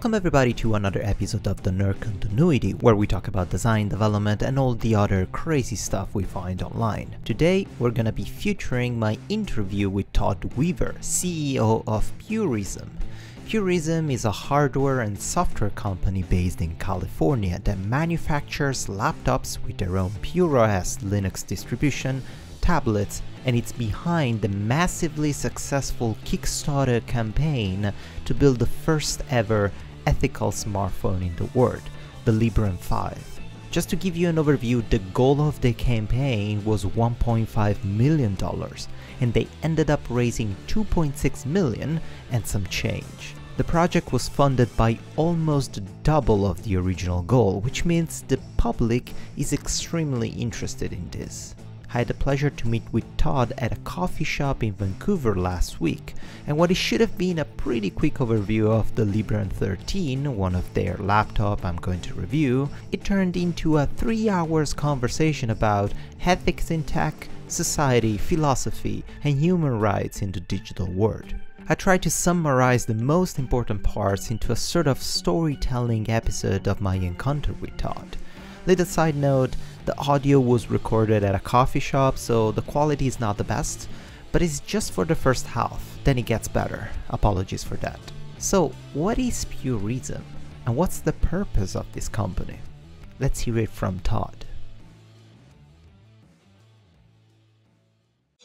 Welcome everybody to another episode of the Nerd Continuity, where we talk about design, development, and all the other crazy stuff we find online. Today, we're gonna be featuring my interview with Todd Weaver, CEO of Purism. Purism is a hardware and software company based in California that manufactures laptops with their own PureOS Linux distribution, tablets, and it's behind the massively successful Kickstarter campaign to build the first ever ethical smartphone in the world, the Librem 5. Just to give you an overview, the goal of the campaign was $1.5 million, and they ended up raising $2.6 million and some change. The project was funded by almost double of the original goal, which means the public is extremely interested in this. I had the pleasure to meet with Todd at a coffee shop in Vancouver last week, and what it should have been a pretty quick overview of the Librem 13, one of their laptop I'm going to review, it turned into a 3 hours conversation about ethics in tech, society, philosophy, and human rights in the digital world. I tried to summarize the most important parts into a sort of storytelling episode of my encounter with Todd. Little side note, the audio was recorded at a coffee shop, so the quality is not the best, but it's just for the first half, then it gets better. Apologies for that. So, what is Purism, and what's the purpose of this company? Let's hear it from Todd.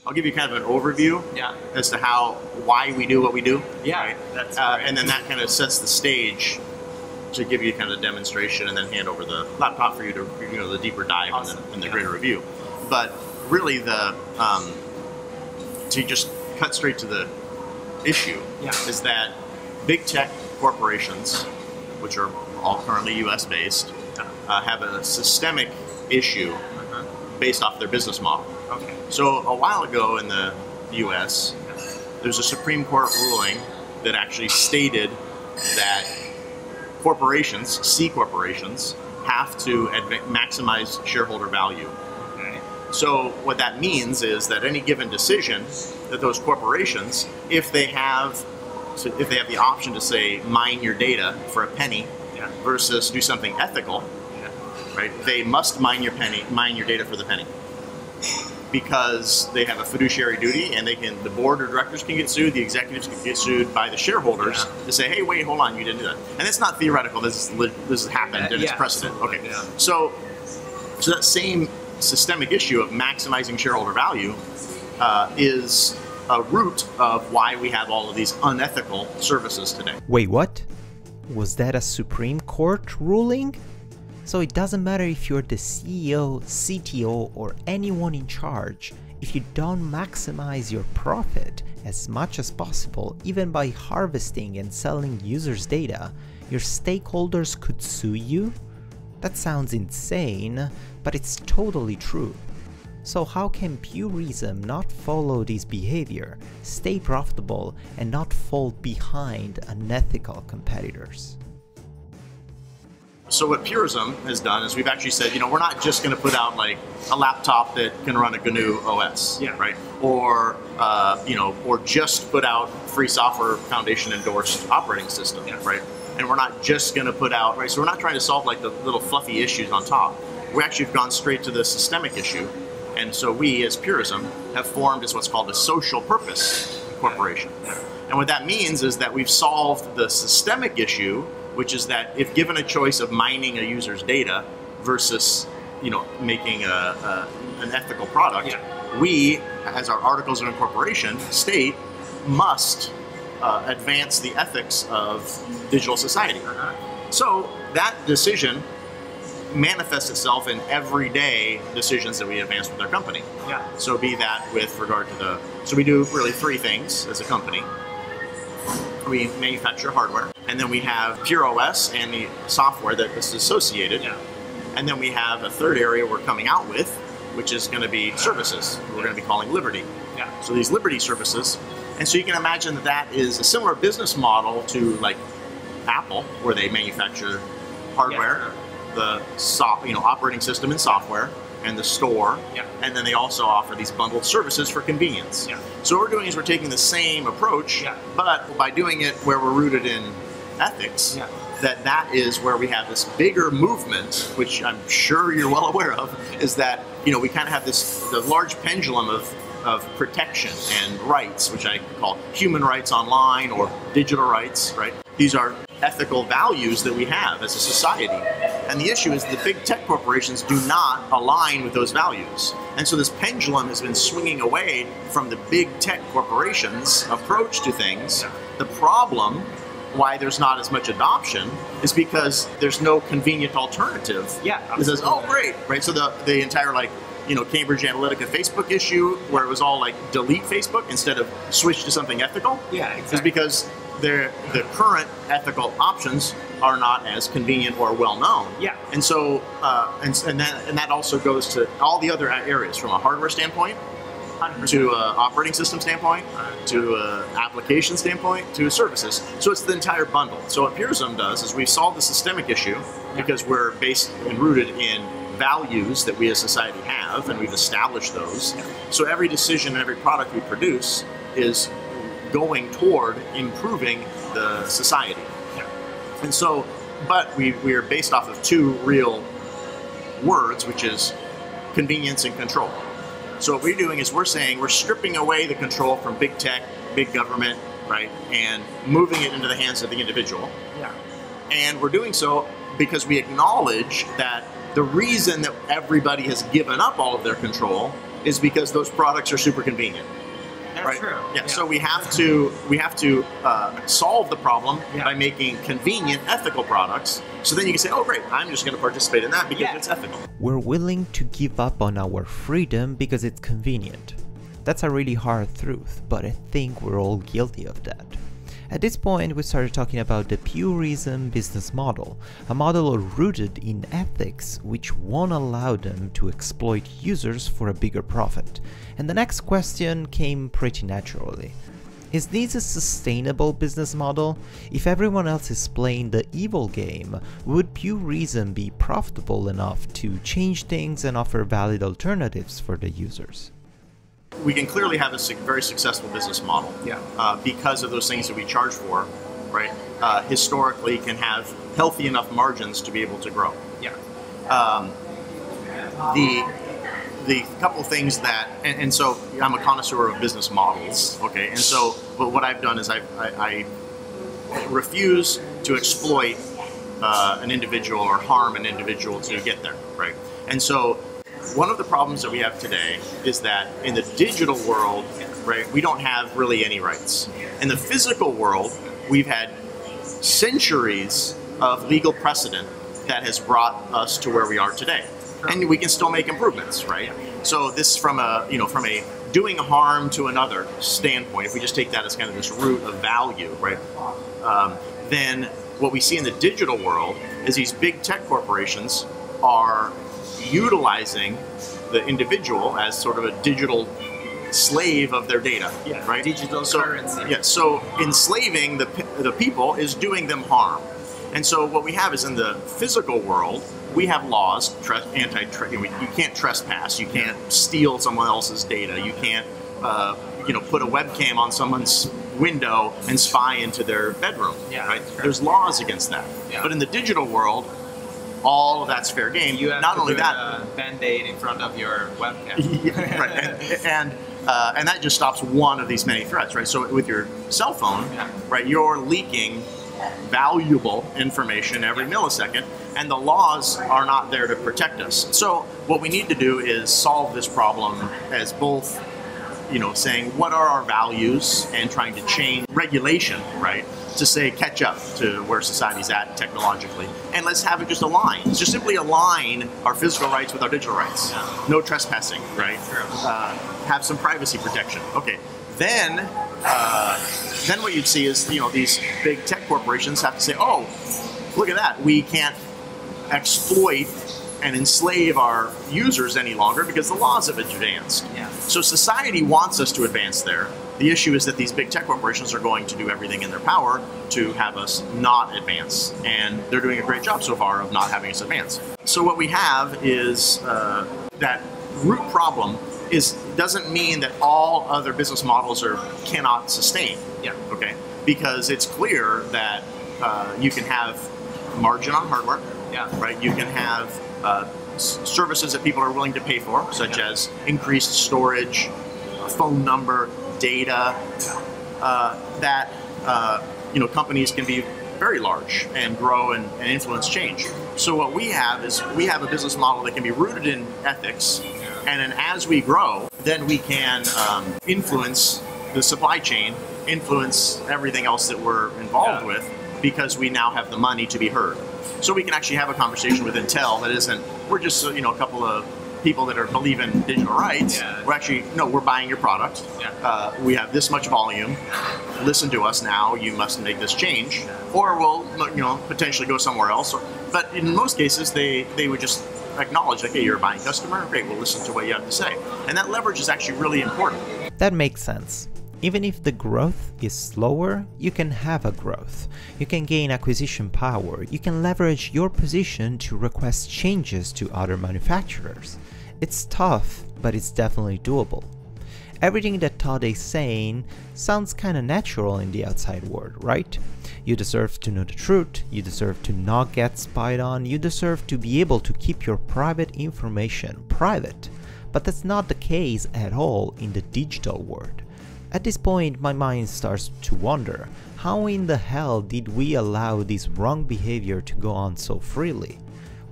I'll give you kind of an overview as to why we do what we do. Yeah, right? that's and then that kind of sets the stage to give you kind of a demonstration and then hand over the laptop for you to, the deeper dive and the greater review. But really to just cut straight to the issue is that big tech corporations, which are all currently US based, have a systemic issue based off their business model. Okay. So a while ago in the US, there's a Supreme Court ruling that actually stated that corporations, C corporations, have to maximize shareholder value. Okay. So what that means is that any given decision that those corporations, if they have the option to say mine your data for a penny versus do something ethical, right? They must mine your data for the penny, because they have a fiduciary duty, and the board of directors can get sued, the executives can get sued by the shareholders to say, hey, wait, hold on, you didn't do that. And it's not theoretical, this has happened, and it's precedent. Okay, so that same systemic issue of maximizing shareholder value is a root of why we have all of these unethical services today. Wait, what? Was that a Supreme Court ruling? So it doesn't matter if you're the CEO, CTO, or anyone in charge, if you don't maximize your profit as much as possible, even by harvesting and selling users' data, your stakeholders could sue you? That sounds insane, but it's totally true. So how can Purism not follow this behavior, stay profitable, and not fall behind unethical competitors? So what Purism has done is we've actually said, we're not just going to put out like a laptop that can run a GNU OS, right? Or or just put out Free Software Foundation endorsed operating system, right? And we're not just going to put out, right? So we're not trying to solve like the little fluffy issues on top. We actually have gone straight to the systemic issue, and so we, as Purism, have formed as what's called a social purpose corporation. And what that means is that we've solved the systemic issue, which is that if given a choice of mining a user's data versus, making an ethical product, we, as our articles of incorporation state, must advance the ethics of digital society. So that decision manifests itself in everyday decisions that we advance with our company. So be that with regard to so we do really three things as a company. We manufacture hardware, and then we have PureOS and the software that is associated. And then we have a third area we're coming out with, which is going to be services. We're going to be calling Liberty. So these Liberty services, and so you can imagine that is a similar business model to like Apple, where they manufacture hardware, the operating system and software, and the store, and then they also offer these bundled services for convenience. So what we're doing is we're taking the same approach, but by doing it where we're rooted in ethics, that is where we have this bigger movement, which I'm sure you're well aware of, is that, you know, we kind of have the large pendulum of protection and rights, which I call human rights online or digital rights, right? These are ethical values that we have as a society. And the issue is the big tech corporations do not align with those values. And so this pendulum has been swinging away from the big tech corporations' approach to things. The problem why there's not as much adoption is because there's no convenient alternative. Yeah. It says, oh, great, right? So the entire, like, you know, Cambridge Analytica Facebook issue, where it was all like delete Facebook instead of switch to something ethical, yeah, exactly. is because the current ethical options are not as convenient or well known. Yeah. And so and that also goes to all the other areas, from a hardware standpoint, 100%. to an operating system standpoint, to an application standpoint, to services. So it's the entire bundle. So what Purism does is we've solved the systemic issue because we're based and rooted in values that we as society have, and we've established those. So every decision and every product we produce is going toward improving the society. And so, but we are based off of two real words, which is convenience and control. So what we're doing is we're saying we're stripping away the control from big tech, big government, right, and moving it into the hands of the individual. Yeah. And we're doing so because we acknowledge that the reason that everybody has given up all of their control is because those products are super convenient. That's right? true. Yeah. So we have to solve the problem by making convenient, ethical products. So then you can say, oh, great, I'm just going to participate in that because it's ethical. We're willing to give up on our freedom because it's convenient. That's a really hard truth, but I think we're all guilty of that. At this point, we started talking about the Purism business model, a model rooted in ethics which won't allow them to exploit users for a bigger profit. And the next question came pretty naturally. Is this a sustainable business model? If everyone else is playing the evil game, would Purism be profitable enough to change things and offer valid alternatives for the users? We can clearly have a very successful business model because of those things that we charge for, right? Historically can have healthy enough margins to be able to grow. Yeah. The couple things that, and so I'm a connoisseur of business models, okay? And so, but what I've done is I refuse to exploit an individual or harm an individual to get there, right? And so, one of the problems that we have today is that in the digital world, right, we don't have really any rights. In the physical world, we've had centuries of legal precedent that has brought us to where we are today. And we can still make improvements, right? So this from a doing harm to another standpoint, if we just take that as kind of this root of value, right? Then what we see in the digital world is these big tech corporations are utilizing the individual as sort of a digital slave of their data, right? Digital currency. Yeah, so enslaving the people is doing them harm. And so what we have is in the physical world, we have laws, you can't trespass, you can't steal someone else's data, you can't put a webcam on someone's window and spy into their bedroom, right? There's laws against that. Yeah. But in the digital world, all of that's fair game. You have Not to only put that, a Band-Aid in front of your webcam. right, and that just stops one of these many threats, right? So with your cell phone, right, you're leaking valuable information every millisecond, and the laws are not there to protect us. So what we need to do is solve this problem as both, saying what are our values and trying to change regulation, right, to say catch up to where society's at technologically, and let's have it just align. Let's just simply align our physical rights with our digital rights. No trespassing, right? Have some privacy protection. Okay, then what you'd see is these big tech corporations have to say, oh, look at that, we can't exploit and enslave our users any longer because the laws have advanced. So society wants us to advance there. The issue is that these big tech corporations are going to do everything in their power to have us not advance. And they're doing a great job so far of not having us advance. So what we have is that root problem doesn't mean that all other business models cannot sustain. Okay? Because it's clear that you can have margin on hardware. Yeah. Right. You can have services that people are willing to pay for, such as increased storage, a phone number, data. That companies can be very large and grow and influence change. So what we have is we have a business model that can be rooted in ethics, and then as we grow, then we can influence the supply chain, influence everything else that we're involved with, because we now have the money to be heard. So we can actually have a conversation with Intel that isn't, we're just a couple of people that are believe in digital rights. We're actually, no, we're buying your product. We have this much volume. Listen to us now. You must make this change, or we'll potentially go somewhere else. But in most cases, they would just acknowledge, like, hey, you're a buying customer. Great, we'll listen to what you have to say. And that leverage is actually really important. That makes sense. Even if the growth is slower, you can have a growth. You can gain acquisition power. You can leverage your position to request changes to other manufacturers. It's tough, but it's definitely doable. Everything that Todd is saying sounds kinda natural in the outside world, right? You deserve to know the truth, you deserve to not get spied on, you deserve to be able to keep your private information private. But that's not the case at all in the digital world. At this point, my mind starts to wonder, how in the hell did we allow this wrong behavior to go on so freely?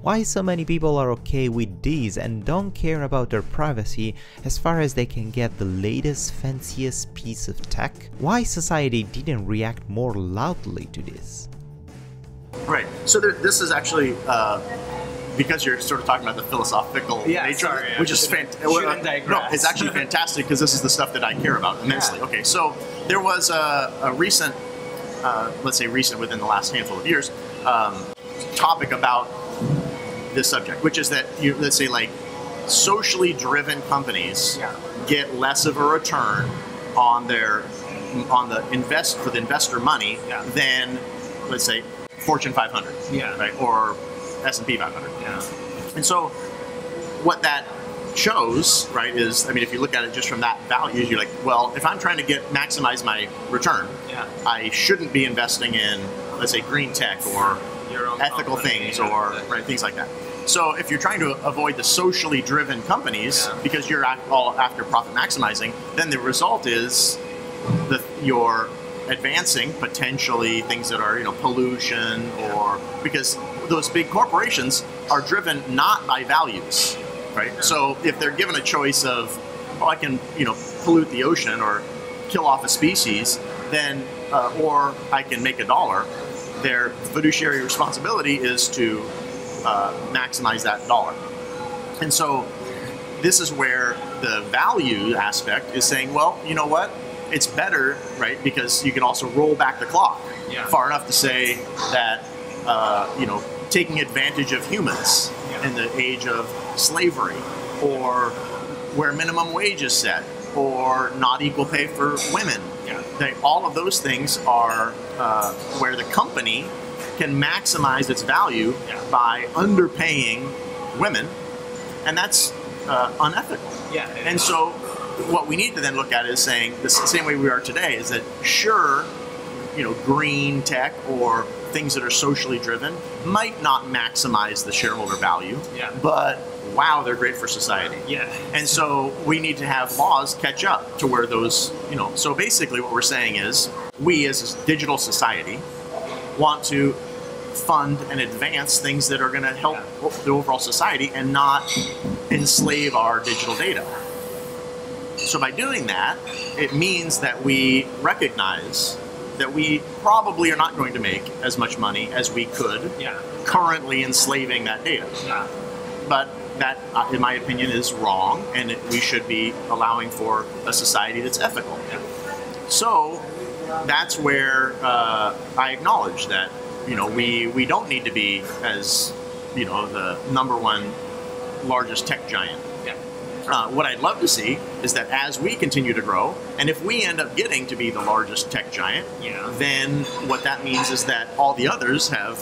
Why so many people are okay with this and don't care about their privacy as far as they can get the latest, fanciest piece of tech? Why society didn't react more loudly to this? Right. So this is actually because you're sort of talking about the philosophical nature, which is fantastic. No, it's actually fantastic because this is the stuff that I care about immensely. Okay, so there was a recent, let's say recent within the last handful of years, topic about this subject, which is that let's say like socially driven companies get less of a return on the investor money than, let's say, Fortune 500, right, or S&P 500. And so what that shows, right, is, I mean, if you look at it just from that value, you're like, well, if I'm trying to maximize my return, I shouldn't be investing in, let's say, green tech or ethical things or things like that. So if you're trying to avoid the socially driven companies because you're all after profit maximizing, then the result is that you're advancing potentially things that are pollution, or because those big corporations are driven not by values, right? So if they're given a choice of, oh, I can pollute the ocean or kill off a species, then or I can make $1, their fiduciary responsibility is to maximize that dollar. And so this is where the value aspect is saying, well, you know what? It's better, right? Because you can also roll back the clock far enough to say that, taking advantage of humans in the age of slavery, or where minimum wage is set, or not equal pay for women. All of those things are where the company can maximize its value by underpaying women, and that's unethical. And so what we need to then look at is saying, the same way we are today, is that sure, green tech or things that are socially driven might not maximize the shareholder value, but wow, they're great for society. And so we need to have laws catch up to where those, so basically what we're saying is, we as a digital society want to fund and advance things that are going to help the overall society and not enslave our digital data. So by doing that, it means that we recognize that we probably are not going to make as much money as we could currently enslaving that data. But that, in my opinion, is wrong, and we should be allowing for a society that's ethical. So that's where I acknowledge that we don't need to be as the #1 largest tech giant. What I'd love to see is that as we continue to grow, and if we end up getting to be the largest tech giant, then what that means is that all the others have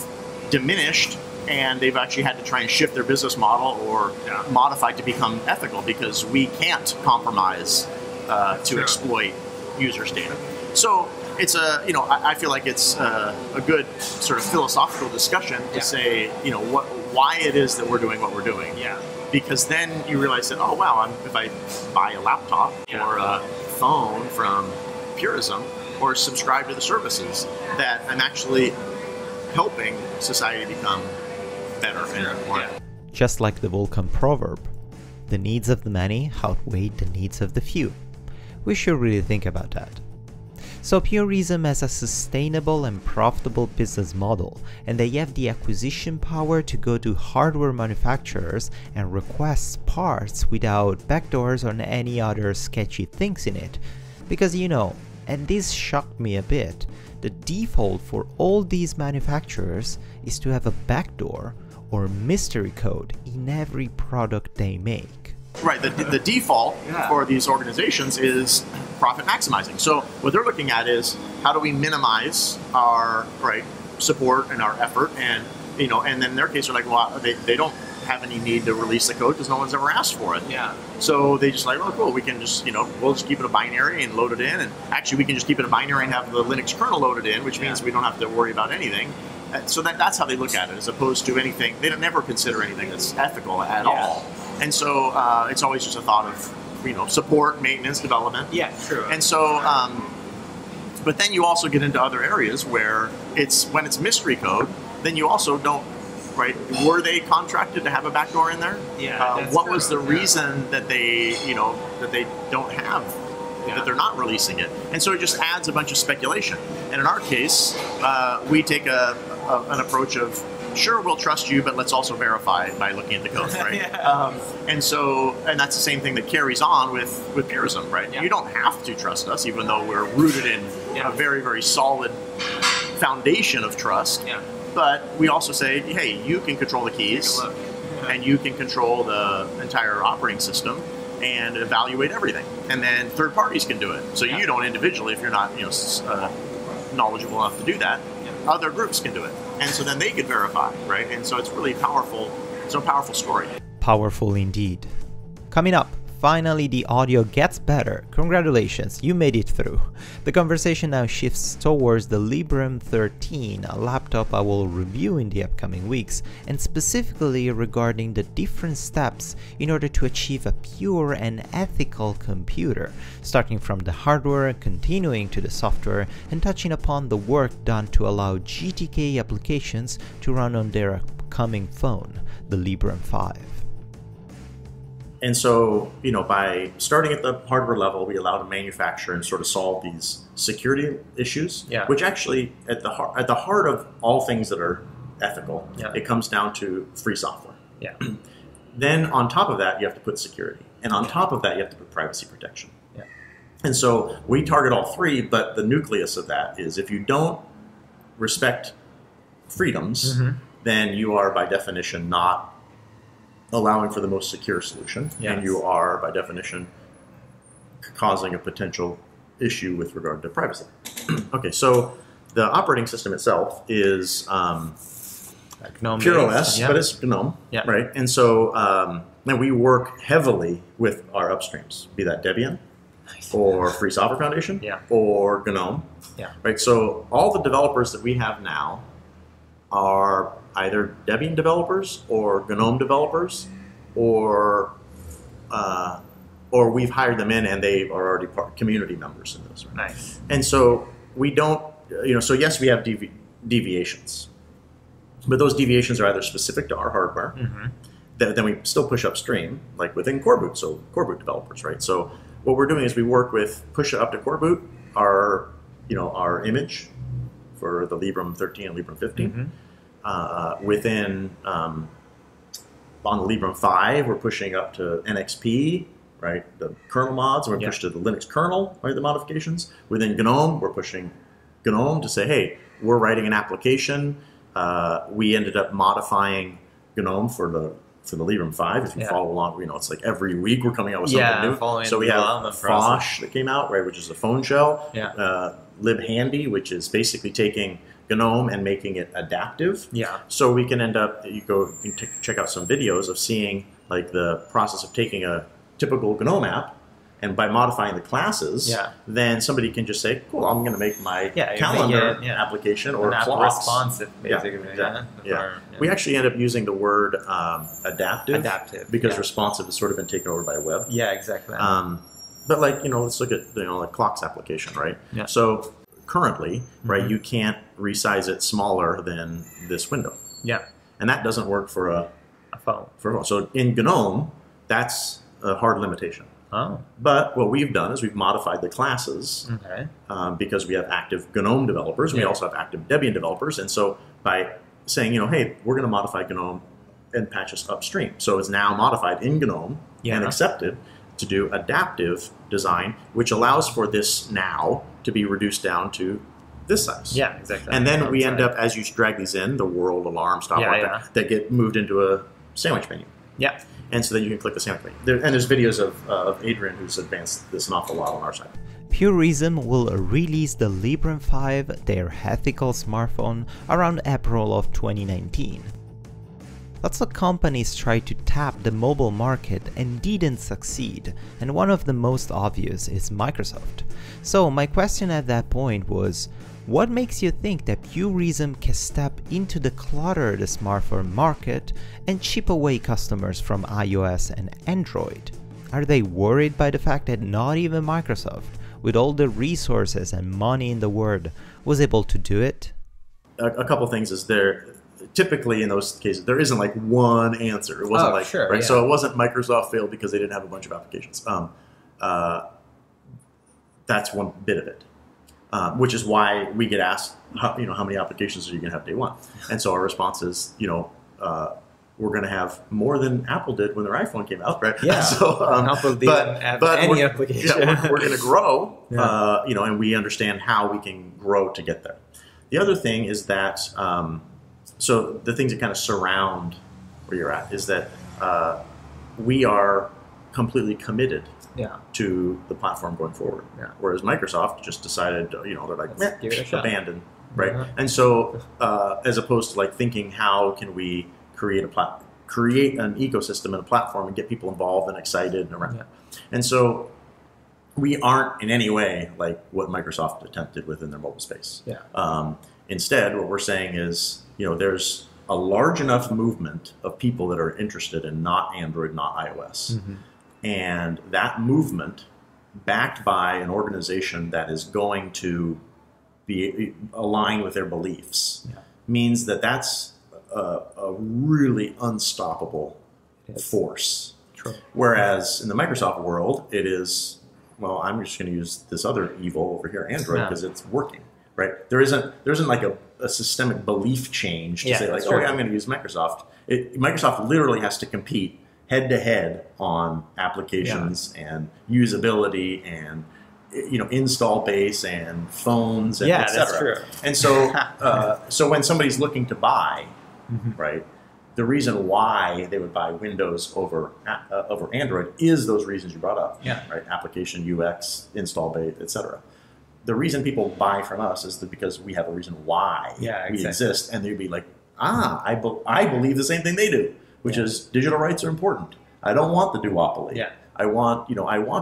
diminished, and they've actually had to try and shift their business model or modify to become ethical, because we can't compromise to exploit users' data. So it's a, you know, I feel like it's a good sort of philosophical discussion to say, you know, why it is that we're doing what we're doing. Yeah. Because then you realize that, oh wow, if I buy a laptop or a phone from Purism or subscribe to the services, that I'm actually helping society become better and more. Just like the Vulcan proverb, the needs of the many outweigh the needs of the few. We should really think about that. So Purism as a sustainable and profitable business model, and they have the acquisition power to go to hardware manufacturers and request parts without backdoors or any other sketchy things in it. Because you know, and this shocked me a bit, the default for all these manufacturers is to have a backdoor or mystery code in every product they make. Right, the default for these organizations is profit maximizing. So what they're looking at is, how do we minimize our support and our effort, and you know, and then in their case they're like, well, they don't have any need to release the code because no one's ever asked for it. Yeah. So they just like, oh cool, we can just, you know, we'll just keep it a binary and load it in, and actually we can just keep it a binary and have the Linux kernel loaded in, which means we don't have to worry about anything. So that's how they look at it, as opposed to anything. They don't never consider anything that's ethical at all. And so it's always just a thought of, you know, support, maintenance, development. Yeah, true. And so, but then you also get into other areas where when it's mystery code, then you also don't, were they contracted to have a backdoor in there? Yeah. What was the reason that they, you know, that they don't have, that they're not releasing it? And so it just adds a bunch of speculation. And in our case, we take an approach of, sure, we'll trust you, but let's also verify by looking at the code, right? And that's the same thing that carries on with Purism, right? You don't have to trust us, even though we're rooted in a very, very solid foundation of trust. But we also say, hey, you can control the keys, and you can control the entire operating system and evaluate everything. And then third parties can do it. So you don't individually, if you're not, you know, knowledgeable enough to do that. Other groups can do it, and so then they can verify, right? And so it's really powerful. It's a powerful story. Powerful indeed. Coming up, finally the audio gets better. Congratulations, you made it through. The conversation now shifts towards the Librem 13, a laptop I will review in the upcoming weeks, and specifically regarding the different steps in order to achieve a pure and ethical computer, starting from the hardware, continuing to the software, and touching upon the work done to allow GTK applications to run on their upcoming phone, the Librem 5. And so, you know, by starting at the hardware level, we allow the manufacturer and sort of solve these security issues, which actually, at the heart of all things that are ethical, it comes down to free software. Then on top of that, you have to put security. And on top of that, you have to put privacy protection. And so we target all three, but the nucleus of that is, if you don't respect freedoms, then you are by definition not allowing for the most secure solution, and you are, by definition, causing a potential issue with regard to privacy. Okay, so the operating system itself is Pure OS, but it's GNOME, right? And so and we work heavily with our upstreams, be that Debian, or Free Software Foundation, or GNOME, right? So all the developers that we have now are either Debian developers or GNOME developers, or we've hired them in and they are already community members in those. Right? And so we don't, you know, so yes, we have deviations, but those deviations are either specific to our hardware, then we still push upstream, like within Core Boot, so Core Boot developers, right? So what we're doing is we work with push up to Core Boot, our image for the Librem 13 and Librem 15. Within, on the Librem 5, we're pushing up to NXP, right, the kernel mods, and we're pushed to the Linux kernel, right, the modifications. Within GNOME, we're pushing GNOME to say, hey, we're writing an application. We ended up modifying GNOME for the Librem 5. If you follow along, you know, it's like every week we're coming out with something new. So we have Fosh that came out, right, which is a phone shell. LibHandy, which is basically taking GNOME and making it adaptive. So we can end up, you can check out some videos of seeing like the process of taking a typical GNOME app And by modifying the classes, then somebody can just say, cool, I'm going to make my calendar application or clocks. Responsive, basically. We actually end up using the word adaptive because responsive has sort of been taken over by web. Yeah, exactly. But like, let's look at, like clocks application, right? Yeah. So currently, right, you can't resize it smaller than this window. Yeah. And that doesn't work for a phone. So in GNOME, that's a hard limitation. Oh. But what we've done is we've modified the classes because we have active GNOME developers. And we also have active Debian developers. And so by saying, hey, we're going to modify GNOME and patch this upstream. So it's now modified in GNOME and accepted to do adaptive design, which allows for this now to be reduced down to this size. Yeah, exactly. And then we end up, as you drag these in, the world, alarm, stopwatch, that get moved into a sandwich menu. Yeah. And so then you can click the sandwich menu. And there's videos of Adrian who's advanced this an awful lot on our side. Purism will release the Librem 5, their ethical smartphone, around April of 2019. Lots of companies tried to tap the mobile market and didn't succeed, and one of the most obvious is Microsoft. So my question at that point was, what makes you think that Purism can step into the cluttered smartphone market and chip away customers from iOS and Android? Are they worried by the fact that not even Microsoft, with all the resources and money in the world, was able to do it? A couple things is there. Typically in those cases, there isn't like one answer. It wasn't right. So it wasn't Microsoft failed because they didn't have a bunch of applications. That's one bit of it. Which is why we get asked, how many applications are you going to have day one? And so our response is, we're going to have more than Apple did when their iPhone came out, right? Yeah. So, Apple didn't have any application. We're going to grow, and we understand how we can grow to get there. The other thing is that, so the things that kind of surround where you're at is that we are completely committed to the platform going forward. Yeah. Whereas Microsoft just decided, they're like, abandoned, right? And so, as opposed to like thinking, how can we create an ecosystem and a platform and get people involved and excited and around. And so, we aren't in any way like what Microsoft attempted within their mobile space. Instead, what we're saying is, there's a large enough movement of people that are interested in not Android, not iOS. And that movement, backed by an organization that is going to be aligned with their beliefs, means that that's a really unstoppable force. True. Whereas in the Microsoft world, it is, well, I'm just going to use this other evil over here, Android, because it's working. Right? There isn't like a systemic belief change to say like, I'm going to use Microsoft. Microsoft literally has to compete head-to-head on applications and usability and install base and phones and et cetera. That's true. And so so when somebody's looking to buy, right, the reason why they would buy Windows over Android is those reasons you brought up. Right? Application, UX, install base, et cetera. The reason people buy from us is because we have a reason why we exist, and they'd be like, I believe the same thing they do, which is digital rights are important. I don't want the duopoly. I want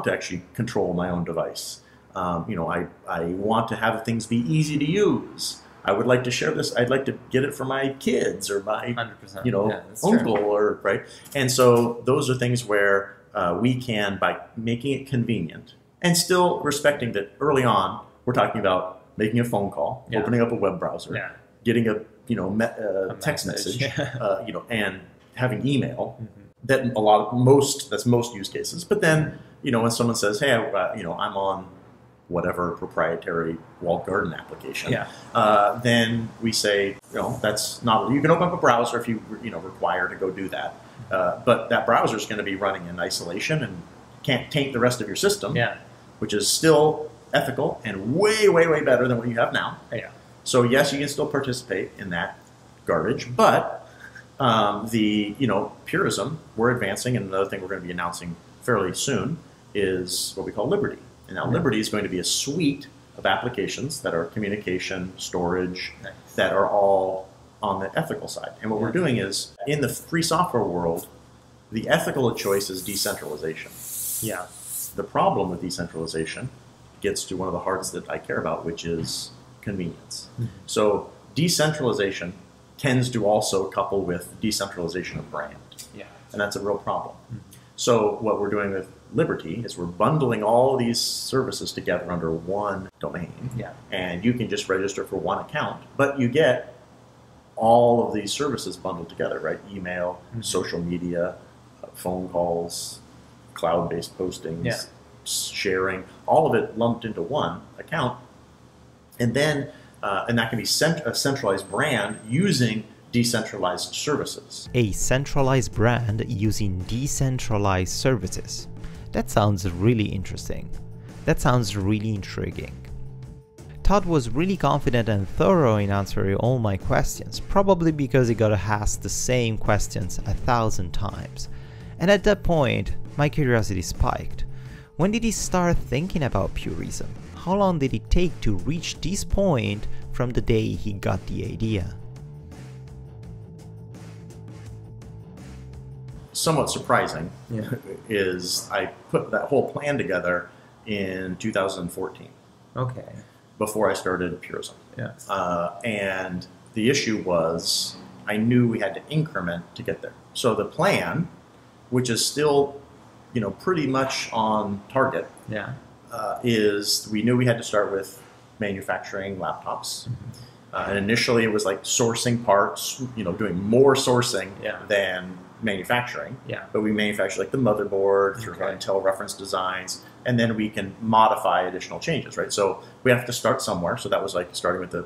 to actually control my own device. I want to have things be easy to use. I would like to share this. I'd like to get it for my kids or my 100%. Uncle or right. And so those are things where we can, by making it convenient and still respecting that early on. We're talking about making a phone call, opening up a web browser, getting a text message, and having email. That that's most use cases. But then when someone says, "Hey, I'm on whatever proprietary walled garden application," then we say, that's not. You can open up a browser if you require to go do that, but that browser is going to be running in isolation and can't taint the rest of your system. Which is still ethical and way, way, way better than what you have now. So yes, you can still participate in that garbage, but Purism, we're advancing, and another thing we're going to be announcing fairly soon is what we call Liberty. And now Liberty is going to be a suite of applications that are communication, storage, that are all on the ethical side. And what we're doing is, in the free software world, the ethical choice is decentralization. The problem with decentralization gets to one of the hearts that I care about, which is convenience. So decentralization tends to also couple with decentralization of brand. Yeah. And that's a real problem. So what we're doing with Liberty is we're bundling all of these services together under one domain. Yeah. And you can just register for one account, but you get all of these services bundled together, right? Email, social media, phone calls, cloud-based postings, sharing, all of it lumped into one account. And then, and that can be a centralized brand using decentralized services. A centralized brand using decentralized services. That sounds really interesting. That sounds really intriguing. Todd was really confident and thorough in answering all my questions, probably because he got asked the same questions 1,000 times. And at that point, my curiosity spiked. When did he start thinking about Purism? How long did it take to reach this point from the day he got the idea? Somewhat surprising is I put that whole plan together in 2014. Okay. Before I started Purism. Yeah. And the issue was I knew we had to increment to get there. So the plan, which is still, pretty much on target, is we knew we had to start with manufacturing laptops. And initially it was like sourcing parts, doing more sourcing than manufacturing. Yeah. But we manufacture like the motherboard through Intel reference designs, and then we can modify additional changes, right? So we have to start somewhere. So that was like starting with the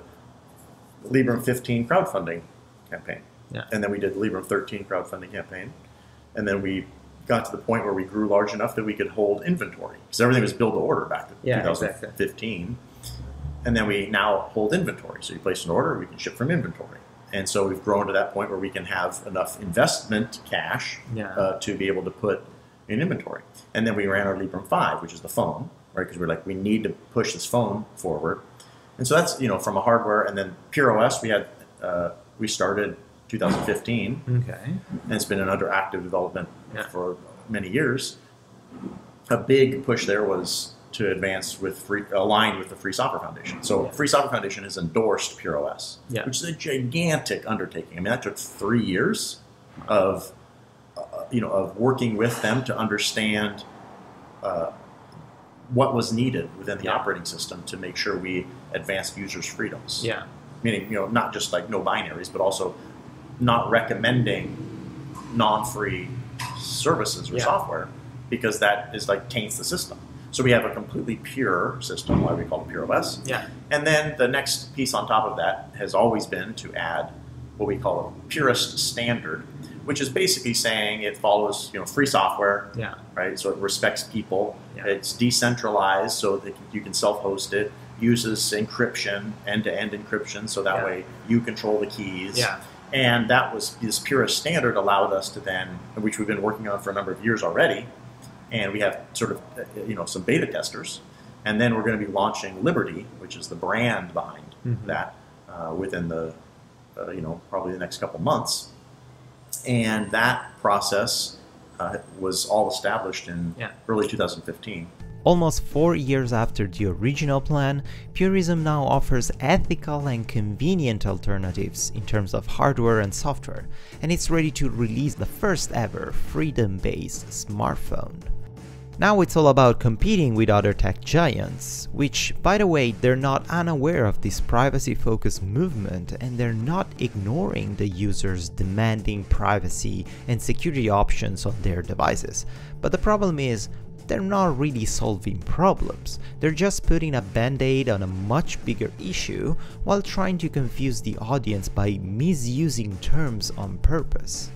Librem 15 crowdfunding campaign. Yeah. And then we did the Librem 13 crowdfunding campaign. And then we got to the point where we grew large enough that we could hold inventory, because everything was build to order back in 2015. And then we now hold inventory. So you place an order, we can ship from inventory. And so we've grown to that point where we can have enough investment cash to be able to put in inventory. And then we ran our Librem 5, which is the phone, right? Because we're like, we need to push this phone forward. And so that's, from a hardware. And then Pure OS, we started 2015. Okay. And it's been under active development for many years. A big push there was to advance with aligned with the Free Software Foundation. So Free Software Foundation has endorsed Pure OS, which is a gigantic undertaking. I mean, that took 3 years of working with them to understand what was needed within the operating system to make sure we advanced users' freedoms. Yeah. Meaning, not just like no binaries, but also not recommending non-free services or software, because that is like taints the system. So we have a completely pure system, why we call it Pure OS. Yeah. And then the next piece on top of that has always been to add what we call a purist standard, which is basically saying it follows free software, right? So it respects people. Yeah. It's decentralized, so that you can self-host it. Uses encryption, end-to-end encryption, so that way you control the keys. Yeah. And this purist standard allowed us to then, which we've been working on for a number of years already, and we have sort of some beta testers, and then we're going to be launching Liberty, which is the brand behind that, within the probably the next couple months. And that process was all established in early 2015. Almost 4 years after the original plan, Purism now offers ethical and convenient alternatives in terms of hardware and software, and it's ready to release the first ever freedom-based smartphone. Now it's all about competing with other tech giants, which, by the way, they're not unaware of this privacy-focused movement, and they're not ignoring the users demanding privacy and security options on their devices. But the problem is, they're not really solving problems. They're just putting a band-aid on a much bigger issue while trying to confuse the audience by misusing terms on purpose.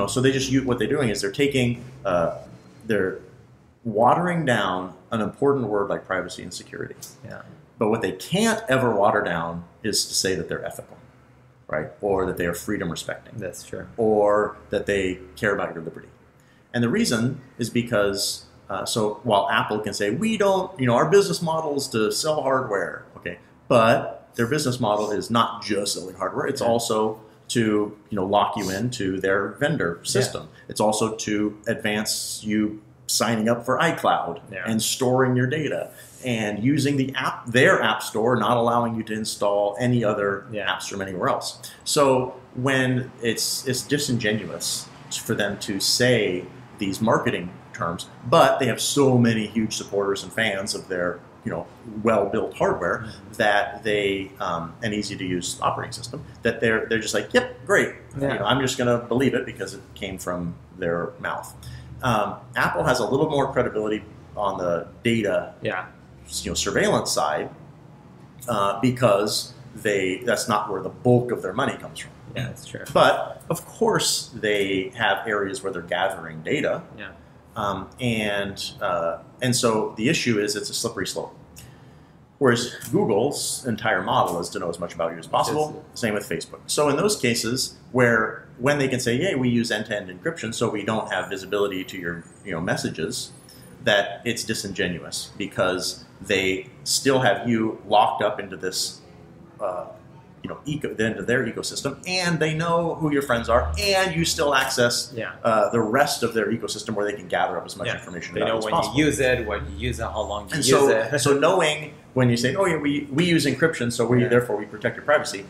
So they just use, what they're doing is they're taking, they're watering down an important word like privacy and security. Yeah. But what they can't ever water down is to say that they're ethical, right? Or that they are freedom respecting. That's true. Or that they care about your liberty. And the reason is because, so while Apple can say, we don't, our business model is to sell hardware, okay, but their business model is not just selling hardware, it's also to lock you into their vendor system. Yeah. It's also to advance you signing up for iCloud and storing your data and using their app store, not allowing you to install any other apps from anywhere else. So when it's disingenuous for them to say these marketing terms, but they have so many huge supporters and fans of their well-built hardware that they an easy-to-use operating system that they're just like, yep, great. I'm just going to believe it because it came from their mouth. Apple has a little more credibility on the data, surveillance side because that's not where the bulk of their money comes from. Yeah, that's true. But of course, they have areas where they're gathering data. Yeah. And so the issue is it's a slippery slope. Whereas Google's entire model is to know as much about you as possible. Same with Facebook. So in those cases when they can say, yeah, we use end-to-end encryption so we don't have visibility to your messages, that it's disingenuous because they still have you locked up into this into their ecosystem, and they know who your friends are, and you still access the rest of their ecosystem where they can gather up as much information about you as possible. They know when you use it, what you use it, how long you use it. So knowing when you say, oh yeah, we use encryption, so therefore we protect your privacy,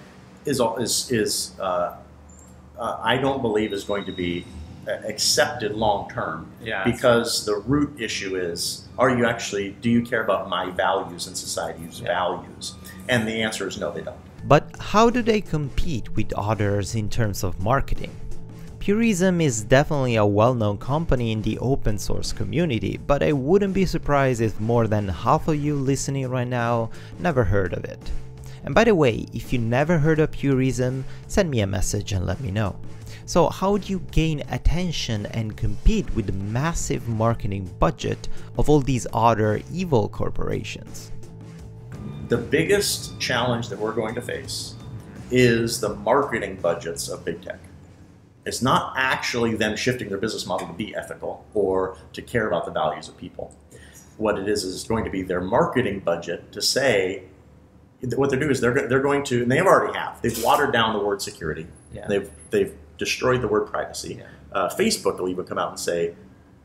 I don't believe is going to be accepted long term. Because the root issue is, do you care about my values and society's values? And the answer is no, they don't. But how do they compete with others in terms of marketing? Purism is definitely a well-known company in the open source community, but I wouldn't be surprised if more than half of you listening right now never heard of it. And by the way, if you never heard of Purism, send me a message and let me know. So how do you gain attention and compete with the massive marketing budget of all these other evil corporations? The biggest challenge that we're going to face is the marketing budgets of big tech. It's not actually them shifting their business model to be ethical or to care about the values of people. What it is going to be their marketing budget to say, what they're doing is they're going to, and they already have, they've watered down the word security. They've destroyed the word privacy. Facebook will even come out and say,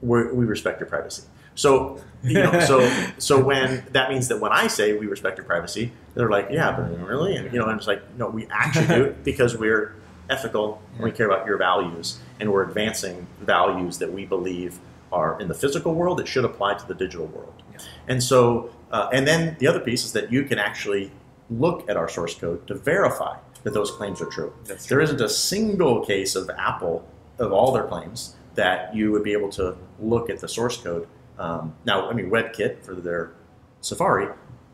we respect your privacy. So, so when that means that when I say we respect your privacy, they're like, yeah, but really? And, and it's like, no, we actually do because we're ethical and we care about your values and we're advancing values that we believe are in the physical world that should apply to the digital world. And so, and then the other piece is that you can actually look at our source code to verify that those claims are true. There isn't a single case of Apple, of all their claims, that you would be able to look at the source code. Now, WebKit for their Safari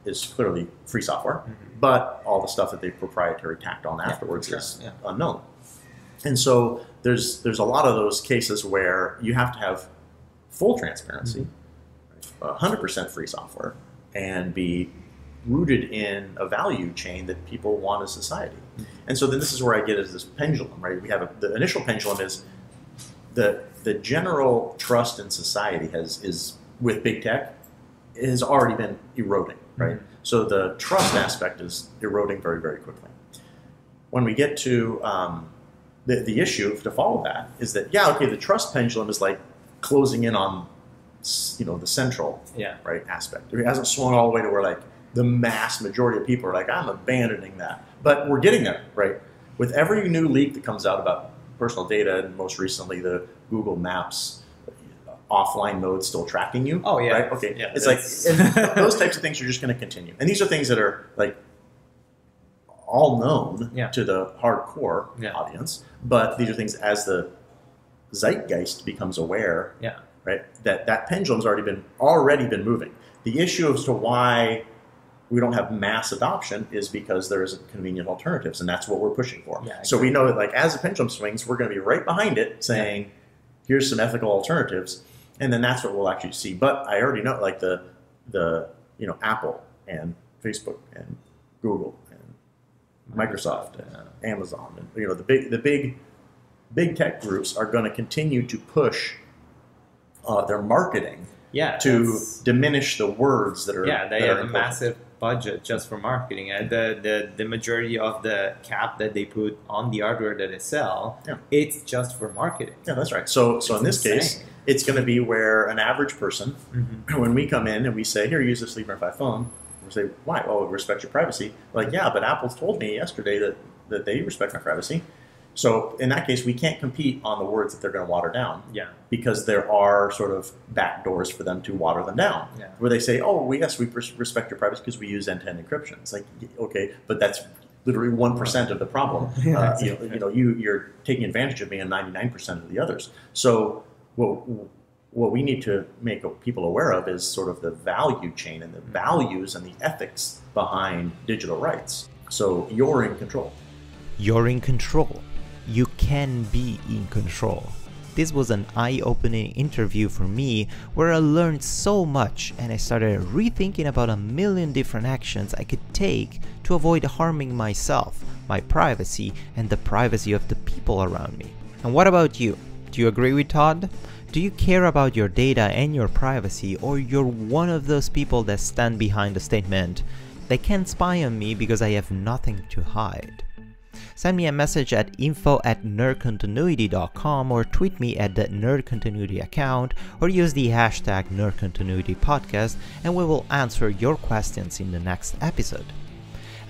is clearly free software, but all the stuff that they've proprietary tacked on afterwards is unknown. And so there's a lot of those cases where you have to have full transparency, 100% free software, and be rooted in a value chain that people want as society. And so then this is where I get is this pendulum, right? We have the initial pendulum is the general trust in society is with big tech has already been eroding, right? So the trust aspect is eroding very, very quickly. When we get to the issue to follow that is that, the trust pendulum is like closing in on, the central right aspect. It hasn't swung all the way to where like the mass majority of people are like, I'm abandoning that. But we're getting there, right? With every new leak that comes out about personal data, and most recently the Google Maps offline mode still tracking you. Oh, yeah. Right? Okay. Yeah, it's like and those types of things are just going to continue. And these are things that are like all known to the hardcore audience, but these are things as the zeitgeist becomes aware, right? That pendulum's already been moving. The issue as to why we don't have mass adoption is because there isn't convenient alternatives, and that's what we're pushing for. So we know that like as the pendulum swings, we're going to be right behind it saying, here's some ethical alternatives, and then that's what we'll actually see. But I already know like the Apple and Facebook and Google and Microsoft and Amazon and the big tech groups are going to continue to push their marketing to diminish the words that are they have a massive budget just for marketing. And the majority of the cap that they put on the hardware that they sell, it's just for marketing. Yeah, that's right. So in this case, it's going to be where an average person, when we come in and we say, here, use this Librem 5 phone, we say, why? Well, we respect your privacy. Like, yeah, but Apple's told me yesterday that they respect my privacy. So in that case, we can't compete on the words that they're going to water down. Yeah. Because there are sort of back doors for them to water them down. Yeah. Where they say, oh, yes, we respect your privacy because we use end-to-end encryption. It's like, okay, but that's literally 1% of the problem. You're taking advantage of me on 99% of the others. So what we need to make people aware of is sort of the value chain and the values and the ethics behind digital rights. So you're in control. You're in control. You can be in control. This was an eye-opening interview for me where I learned so much and I started rethinking about a million different actions I could take to avoid harming myself, my privacy, and the privacy of the people around me. And what about you? Do you agree with Todd? Do you care about your data and your privacy, or you're one of those people that stand behind the statement, "They can't spy on me because I have nothing to hide"? Send me a message at info@nerdcontinuity.com or tweet me at the nerdcontinuity account or use the hashtag nerdcontinuitypodcast and we will answer your questions in the next episode.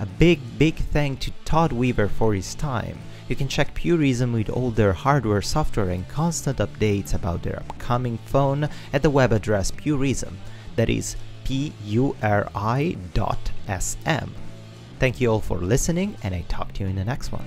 A big thank to Todd Weaver for his time. You can check Purism with all their hardware, software and constant updates about their upcoming phone at the web address Purism, that is PURI.sm. Thank you all for listening, and I talk to you in the next one.